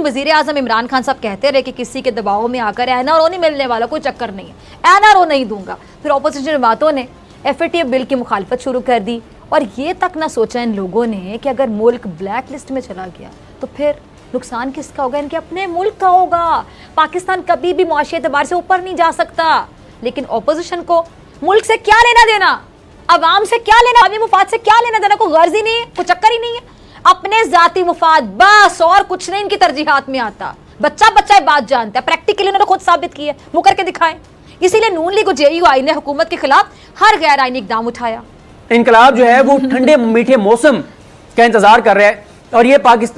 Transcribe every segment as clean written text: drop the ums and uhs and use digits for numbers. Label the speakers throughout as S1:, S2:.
S1: वजीर आजम इमरान खान साहब कहते रहे कि किसी के दबाव में आकर एनआरओ नहीं मिलने वाला, कोई चक्कर नहीं है, एनआरओ नहीं दूंगा। फिर अपोजिशन जमातों ने एफएटीएफ बिल की मुखालफत शुरू कर दी और ये तक ना सोचा इन लोगों ने कि अगर मुल्क ब्लैक लिस्ट में चला गया तो फिर नुकसान किसका होगा? इनके अपने मुल्क का होगा। पाकिस्तान कभी भी मुआशी एतबार से ऊपर नहीं जा सकता। लेकिन अपोजिशन को मुल्क से क्या लेना देना, अवाम से क्या लेना, अवामी मुफाद से क्या लेना देना, कोई गर्ज ही नहीं है, कोई चक्कर ही नहीं है, अपने जाती मुफाद बस, और कुछ नहीं इनकी तरजीहात में आता। बच्चा बच्चा बात जानता है, प्रैक्टिकली उन्होंने खुद साबित किया, वो करके दिखाएं। इसीलिए नून लीग और जेयूआई ने हुकूमत के खिलाफ हर गैर आईनी इकदाम उठाया।
S2: इनकलाब जो है वो ठंडे मीठे मौसम का इंतजार कर रहा है और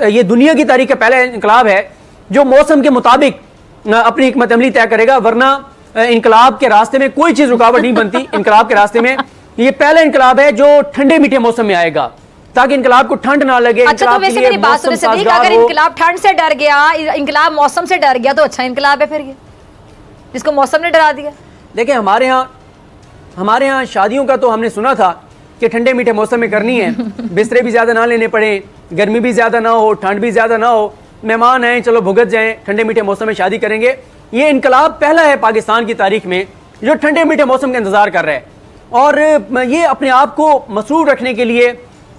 S2: ये दुनिया की तारीख का पहला इनकलाब है जो मौसम के मुताबिक अपनी हिकमत अमली तय करेगा, वरना इनकलाब के रास्ते में कोई चीज रुकावट नहीं बनती। इनकलाब के रास्ते में ये पहला इनकलाब है जो ठंडे मीठे मौसम में आएगा ताकि इनकलाब को ठंड ना लगे।
S1: अच्छा, तो वैसे मेरी बात सुनिए सदीक, अगर इनकलाब ठंड से डर गया, इनकलाब मौसम से डर गया, तो अच्छा इनकलाब है फिर ये, जिसको मौसम ने डरा दिया।
S2: देखिए हमारे यहाँ शादियों का तो हमने सुना था कि ठंडे मीठे मौसम में करनी है, बिस्तरे भी ज़्यादा ना लेने पड़े, गर्मी भी ज़्यादा ना हो, ठंड भी ज़्यादा ना हो, मेहमान आए चलो भुगत जाएं, ठंडे मीठे मौसम में शादी करेंगे। ये इनकलाब पहला है पाकिस्तान की तारीख में जो ठंडे मीठे मौसम का इंतज़ार कर रहा है और ये अपने आप को मसरूफ रखने के लिए,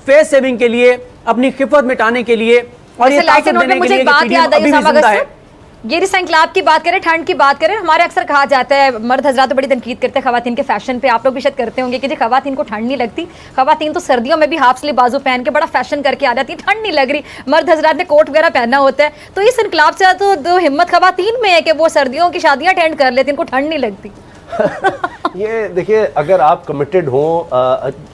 S2: फेस सेविंग के लिए, अपनी खिफत मिटाने के लिए और ये ताकत देने के लिए कि अभी भी जिंदा है।
S1: ये जिस इंकलाब की बात करें, ठंड की बात करें, हमारे अक्सर कहा जाता है, मर्द हजरात तो बड़ी तनकीद करते हैं खवातीन के फैशन पे, आप लोग भी शायद करते होंगे कि जी खवातीन को ठंड नहीं लगती, खवातीन तो सर्दियों में भी हाफ स्लीव बाजू पहन के बड़ा फैशन करके आ जाती है, ठंड नहीं लग रही, मर्द हजरात ने कोट वगैरह पहना होता है। तो इस इंकलाब से तो हिम्मत खवातीन में है कि वो सर्दियों की शादियां अटेंड कर लेती, इनको ठंड नहीं लगती।
S3: ये देखिए, अगर आप कमिटेड हो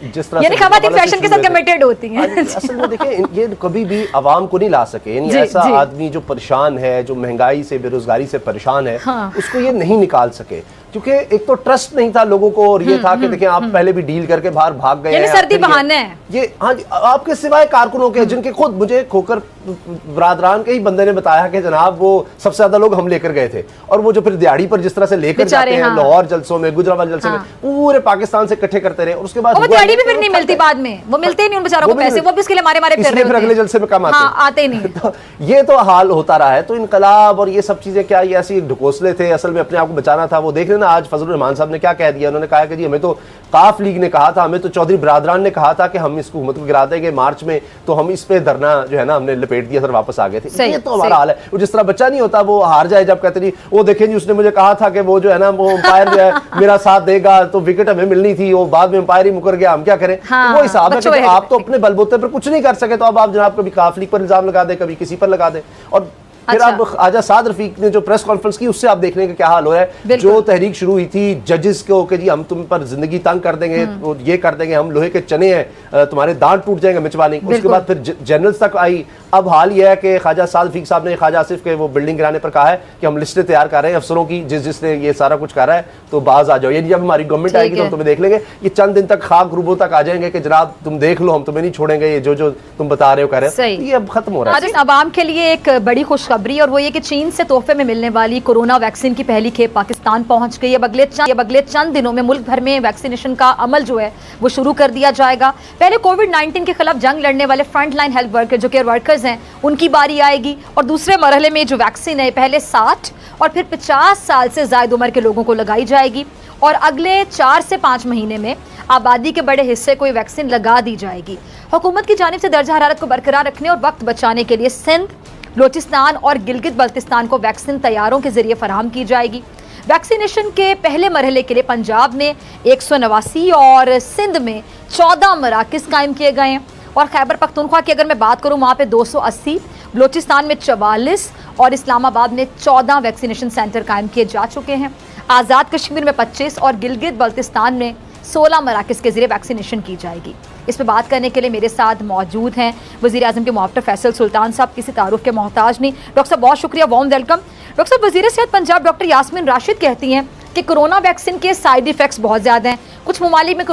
S3: जिस तरह
S1: यानी खवातीन फैशन के साथ कमिटेड होती हैं।
S3: असल में देखिए, ये कभी भी आवाम को नहीं ला सके, यानी ऐसा आदमी जो परेशान है, जो महंगाई से बेरोजगारी से परेशान है, उसको ये नहीं निकाल सके क्योंकि एक तो ट्रस्ट नहीं था लोगों को और ये था कि देखिए आप पहले भी डील करके बाहर भाग गए हैं,
S1: सर्दी बहाने है
S3: ये। हाँ जी, आपके सिवाय कारकुनों के, जिनके खुद मुझे खोकर बरादरान के ही बंदे ने बताया कि जनाब वो सबसे ज्यादा लोग हम लेकर गए थे और वो जो फिर दिहाड़ी पर जिस तरह से लेकर जाते हैं लाहौर जलसों में, गुजरात जलसे में, पूरे पाकिस्तान से इकट्ठे करते रहे और उसके बाद
S1: दिहाड़ी भी फिर नहीं मिलती, बाद में वो मिलते ही नहीं उन बेचारों को पैसे, वो भी इसके लिए मारे मारे फिर
S3: फिर अगले जलसे में कम
S1: आते नहीं।
S3: तो ये तो हाल होता रहा है। तो इनकलाब और ये सब चीजें क्या, ये ऐसी ढकोसले थे, असल में अपने आप को बचाना था। वो देख लेना आज फजलुर रहमान साहब ने क्या कह दिया, उन्होंने कहा कि जी हमें तो काफ लीग ने कहा था, हमें तो चौधरी बरादरान ने कहा था कि हम इस हुकूमत को गिरा देंगे मार्च में, तो हम इस पे धरना जो है ना हमने लपेट दिया, सर वापस आ गए थे। ये तो हमारा हाल है। वो जिस तरह बच्चा नहीं होता वो हार जाए जब कहते नहीं, वो देखें जी उसने मुझे कहा था कि वो जो है ना वो अंपायर जो है मेरा साथ देगा, तो विकेट हमें मिलनी थी, वो बाद में अंपायर ही मुकर गया, हम क्या करें। वो हिसाब है कि आप तो अपने बलबूते पर कुछ नहीं कर सके, तो अब आप जनाब कभी काफ लीग पर इल्जाम लगा दे, कभी किसी पर लगा दे। और फिर अब आजा साद रफीक ने जो प्रेस कॉन्फ्रेंस की उससे आप देखने का क्या हाल हो रहा है। जो तहरीक शुरू हुई थी जजेस को कि जी हम तुम पर जिंदगी तंग कर देंगे, तो ये कर देंगे, हम लोहे के चने हैं, तुम्हारे दांत टूट जाएंगे मिचवाने, उसके बाद फिर जनरल्स तक आई। अब हाल ये है कि ख्वाजा साद रफीक साहब ने ख्वाजा आसिफ के वो बिल्डिंग गिराने पर कहा है कि हम लिस्टें तैयार कर रहे हैं अफसरों की, जिसने ये सारा कुछ कर रहा है तो बाज आ जाओ, यानी जब हमारी गवर्नमेंट आएगी तो हम तुम्हें देख लेंगे। ये चंद दिन तक खाक रूबों तक आ जाएंगे कि जनाब तुम देख लो, हम तुम्हें नहीं छोड़ेंगे, ये जो तुम बता रहे हो कर रहे हो। ये अब खत्म हो रहा है।
S1: अवाम के लिए एक बड़ी खुशखबरी और वो ये कि चीन से तोहफे में मिलने वाली कोरोना वैक्सीन की पहली खेप पाकिस्तान पहुंच गई। अब अगले चंद दिनों में मुल्क भर में वैक्सीनेशन का अमल जो है वो शुरू कर दिया जाएगा। पहले कोविड-19 के खिलाफ जंग लड़ने वाले फ्रंट लाइन हेल्थ वर्कर जो केयर वर्कर्स हैं उनकी बारी आएगी और दूसरे मरहले में जो वैक्सीन है पहले 60 और फिर 50 साल से ज्यादा उम्र के लोगों को लगाई जाएगी और अगले 4 से 5 महीने में आबादी के बड़े हिस्से को ये वैक्सीन लगा दी जाएगी। हुकूमत की जानिब से दर्जा हरारत को बरकरार रखने और वक्त बचाने के लिए सिंध, बलोचिस्तान और गिलगित बल्तिस्तान को वैक्सीन तैयारों के जरिए फराहम की जाएगी। वैक्सीनेशन के पहले मरहले के लिए पंजाब में 189 और सिंध में 14 मराकज़ कायम किए गए हैं और खैबर पख्तूनख्वा की अगर मैं बात करूं वहाँ पे 280, बलोचिस्तान में 44 और इस्लामाबाद में 14 वैक्सीनेशन सेंटर कायम किए जा चुके हैं। आज़ाद कश्मीर में 25 और गिलगित बल्तिस्तान में 16 मराकज़ के जरिए वैक्सीनेशन की जाएगी। इस पर बात करने के लिए मेरे साथ मौजूद हैं वज़ीर आज़म के मुआफ़िक़ फैसल सुल्तान साहब, किसी तारुफ के मोहताज नहीं। डॉक्टर साहब बहुत शुक्रिया, वार्म वेलकम। डॉक्टर साहब, वज़ीर सेहत पंजाब डॉक्टर यास्मीन राशिद कहती हैं कि कोरोना वैक्सीन के साइड इफ़ेक्ट्स बहुत ज़्यादा हैं, कुछ ममालिक में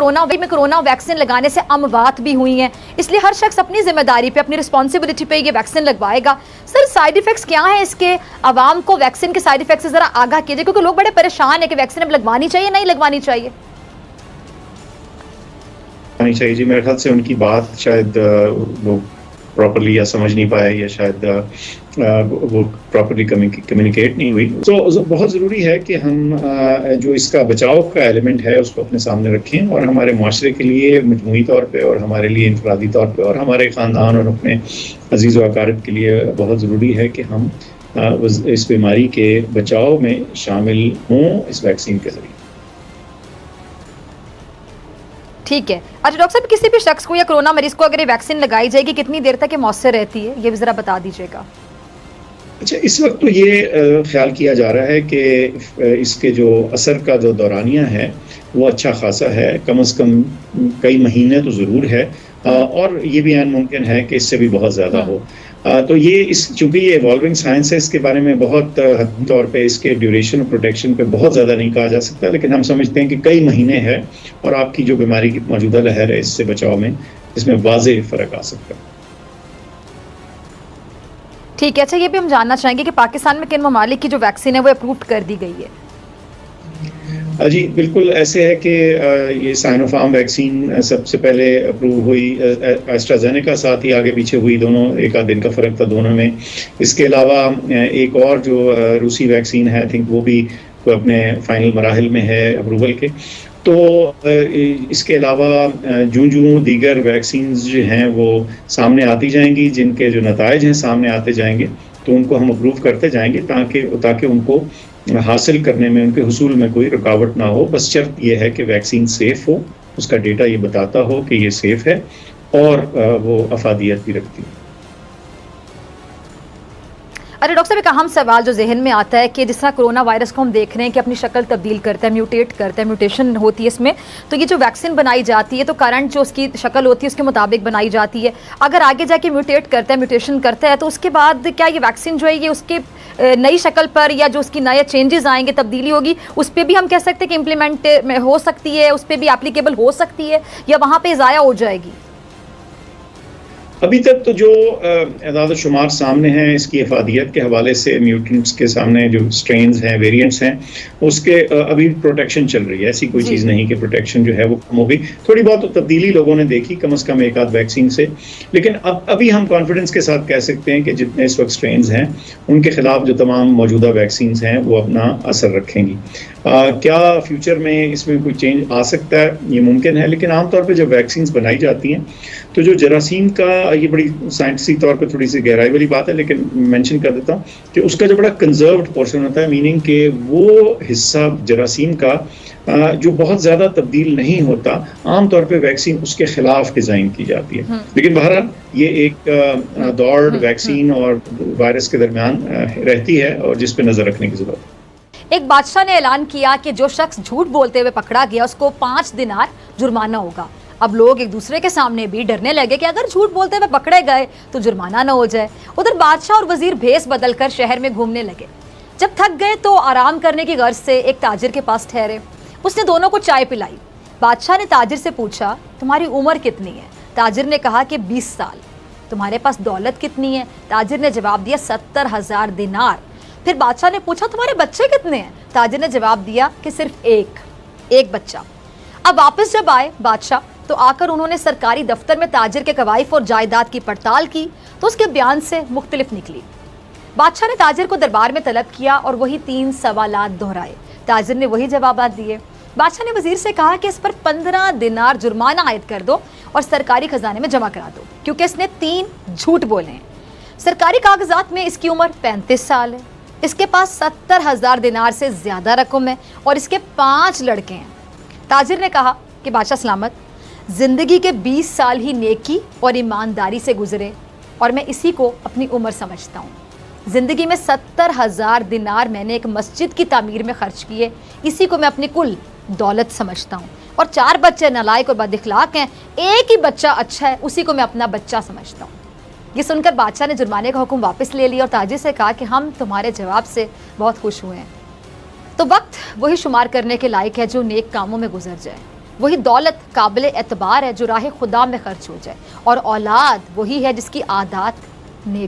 S1: कोरोना वैक्सीन लगाने से अमवात भी हुई हैं, इसलिए हर शख्स अपनी जिम्मेदारी पे, अपनी रिस्पॉन्सिबिलिटी पे ये वैक्सीन लगवाएगा। सर साइड इफ़ेक्ट्स क्या हैं इसके, आवाम को वैक्सीन के साइड इफ़ेक्ट्स से ज़रा आगाह कीजिए क्योंकि लोग बड़े परेशान हैं कि वैक्सीन अब लगवानी चाहिए नहीं लगवानी चाहिए।
S4: चाहिए जी, मेरे ख्याल से उनकी बात शायद वो प्रॉपरली या समझ नहीं पाया या शायद वो प्रॉपरली कम्युनिकेट नहीं हुई। तो बहुत ज़रूरी है कि हम जो इसका बचाव का एलिमेंट है उसको अपने सामने रखें और हमारे माशरे के लिए मजमूई तौर पे और हमारे लिए इनफरादी तौर पे और हमारे ख़ानदान और अपने अजीज़ व अकारिब के लिए बहुत ज़रूरी है कि हम इस बीमारी के बचाव में शामिल हों इस वैक्सीन के ज़रिए।
S1: ठीक है। अच्छा डॉक्टर साहब, किसी भी शख्स को या कोरोना मरीज को अगर ये वैक्सीन लगाई जाएगी कितनी देर तक ये मौसर रहती है, ये भी ज़रा बता दीजिएगा।
S4: अच्छा, इस वक्त तो ये ख्याल किया जा रहा है कि इसके जो असर का जो दौरानिया है वो अच्छा खासा है, कम से कम कई महीने तो ज़रूर है, और ये भी मुमकिन है कि इससे भी बहुत ज़्यादा हो। तो ये चूँकि ये इवॉल्विंग साइंस है, इसके बारे में बहुत हद तौर पे इसके ड्यूरेशन और प्रोटेक्शन पे बहुत ज़्यादा नहीं कहा जा सकता, लेकिन हम समझते हैं कि कई महीने है और आपकी जो बीमारी की मौजूदा लहर है इससे बचाव में इसमें वाज़ेह फ़र्क आ सकता है।
S1: ठीक है। अच्छा, ये भी हम जानना चाहेंगे कि पाकिस्तान में किन ममालिक की जो वैक्सीन है वो अप्रूव कर दी गई है?
S4: जी बिल्कुल ऐसे है कि ये साइनोफार्म वैक्सीन सबसे पहले अप्रूव हुई, एस्ट्राजेनेका साथ ही आगे पीछे हुई, दोनों एक आध दिन का फ़र्क था दोनों में। इसके अलावा एक और जो रूसी वैक्सीन है, आई थिंक वो भी अपने फाइनल मराहिल में है अप्रूवल के। तो इसके अलावा जूं दीगर वैक्सीन्स जो हैं वो सामने आती जाएंगी, जिनके जो नताइज हैं सामने आते जाएंगे तो उनको हम अप्रूव करते जाएंगे ताकि उनको हासिल करने में, उनके हुसूल में कोई रुकावट ना हो। बस शर्त यह है कि वैक्सीन सेफ़ हो, उसका डेटा ये बताता हो कि ये सेफ़ है और वो अफादियत भी रखती है।
S1: अरे डॉक्टर साहब, एक अहम सवाल जो जहन में आता है कि जिस तरह कोरोना वायरस को हम देख रहे हैं कि अपनी शक्ल तब्दील करता है, म्यूटेट करता है, म्यूटेशन होती है इसमें, तो ये जो वैक्सीन बनाई जाती है तो करंट जो उसकी शक्ल होती है उसके मुताबिक बनाई जाती है। अगर आगे जाके म्यूटेट करता है, म्यूटेशन करता है, तो उसके बाद क्या ये वैक्सीन जो है ये उसके नई शक्ल पर या जो उसकी नए चेंजेस आएंगे, तब्दीली होगी, उस पर भी हम कह सकते हैं कि इम्प्लीमेंट में हो सकती है, उस पर भी एप्लीकेबल हो सकती है, या वहाँ पर ज़ाया हो जाएगी?
S4: अभी तक तो जो एदाद शुमार सामने हैं इसकी अफादियत के हवाले से, म्यूटेंट्स के सामने जो स्ट्रेन्स हैं, वेरिएंट्स हैं, उसके अभी प्रोटेक्शन चल रही है। ऐसी कोई चीज़ नहीं कि प्रोटेक्शन जो है वो कम हो गई। थोड़ी बहुत तो तब्दीली लोगों ने देखी कम से कम एक आध वैक्सीन से, लेकिन अभी हम कॉन्फिडेंस के साथ कह सकते हैं कि जितने इस वक्त स्ट्रेन्स हैं उनके खिलाफ जो तमाम मौजूदा वैक्सीन हैं वो अपना असर रखेंगी। क्या फ्यूचर में इसमें कोई चेंज आ सकता है? ये मुमकिन है, लेकिन आमतौर पर जब वैक्सीन बनाई जाती हैं तो जो जरासीम का, ये बड़ी साइंटिफिक तौर पे थोड़ी सी गहराई वाली बात है लेकिन मेंशन कर देता हूँ कि उसका जो बड़ा कंजर्व्ड पोर्शन होता है, मीनिंग कि वो हिस्सा जरासीम का जो बहुत ज़्यादा तब्दील नहीं होता, आमतौर पे वैक्सीन उसके खिलाफ डिज़ाइन की जाती है। लेकिन बहरहाल ये एक दौड़ वैक्सीन और वायरस के दरमियान रहती है और जिस पे नज़र रखने की ज़रूरत है।
S1: एक बादशाह ने ऐलान किया कि जो शख्स झूठ बोलते हुए पकड़ा गया उसको 5 दिनार जुर्माना होगा। अब लोग एक दूसरे के सामने भी डरने लगे कि अगर झूठ बोलते हुए पकड़े गए तो जुर्माना न हो जाए। उधर बादशाह और वजीर भेस बदलकर शहर में घूमने लगे। जब थक गए तो आराम करने की गर्ज से एक ताजिर के पास ठहरे। उसने दोनों को चाय पिलाई। बादशाह ने ताजिर से पूछा, तुम्हारी उम्र कितनी है? ताजिर ने कहा कि 20 साल। तुम्हारे पास दौलत कितनी है? ताजिर ने जवाब दिया 70,000 दिनार। फिर बादशाह ने पूछा, तुम्हारे बच्चे कितने हैं? ताजिर ने जवाब दिया कि सिर्फ एक बच्चा। अब वापस जब आए बादशाह तो आकर उन्होंने सरकारी दफ्तर में ताजिर के कवाइफ और जायदाद की पड़ताल की तो उसके बयान से मुख्तलिफ निकली। बादशाह ने ताजिर को दरबार में तलब किया और वही 3 सवालात दोहराए। ताजिर ने वही जवाब दिए। बादशाह ने वजीर से कहा कि इस पर 15 दिनार जुर्माना आयद कर दो और सरकारी खजाने में जमा करा दो, क्योंकि इसने 3 झूठ बोले हैं। सरकारी कागजात में इसकी उम्र 35 साल है। इसके पास 70,000 दिनार से ज्यादा रकम है और इसके 5 लड़के हैं। ताजिर ने कहा कि बादशाह सलामत, जिंदगी के 20 साल ही नेकी और ईमानदारी से गुजरे और मैं इसी को अपनी उम्र समझता हूँ। ज़िंदगी में 70,000 दिनार मैंने एक मस्जिद की तामीर में खर्च किए, इसी को मैं अपनी कुल दौलत समझता हूँ। और 4 बच्चे नालायक और बदअखलाक हैं, एक ही बच्चा अच्छा है, उसी को मैं अपना बच्चा समझता हूँ। ये सुनकर बादशाह ने जुर्माने का हुक्म वापस ले लिया और ताजिर से कहा कि हम तुम्हारे जवाब से बहुत खुश हुए हैं। तो वक्त वही शुमार करने के लायक है जो नेक कामों में गुजर जाए, वही दौलत काबिल एतबार है जो राह खुदा में खर्च हो जाए, और औलाद वही है जिसकी आदात नेक